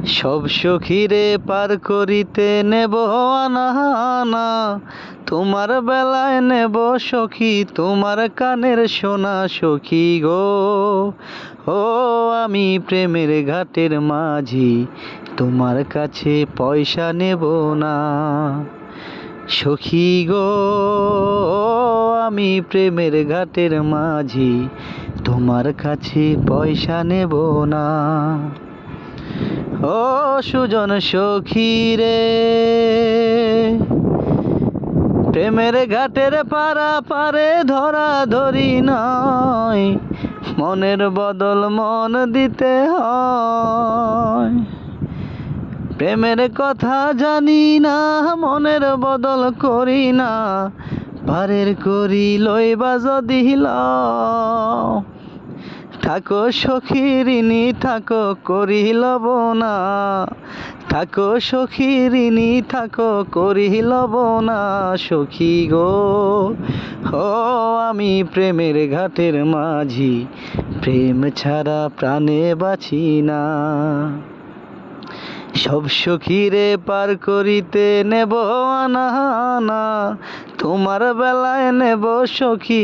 সব সখীরে পার করিতে নেব আনা আনা, তোমার বেলায় নেব সখী তোমার কানের সোনা সখী গো। ও আমি প্রেমের ঘাটের মাঝি, তোমার কাছে পয়সা নেব না সখী গো। আমি প্রেমের ঘাটের মাঝি, তোমার কাছে পয়সা নেব না। ও সুজন সখী রে, প্রেমের ঘাটের পারে ধরা ধরি নয়, মনের বদল মন দিতে হয়। প্রেমের কথা জানি না, মনের বদল করি না, পারের করি লইবা যদি লও। থাকো সখী ঋণী থাকো করি লব না, থাকো সখী ঋণী থাকো করি লব না সখী গো। ও আমি প্রেমের ঘাটের মাঝি, প্রেম ছাড়া প্রাণে বাঁচি না। সব সখীরে পার করিতে নেব আনা আনা, তোমার বেলায় নেব সখী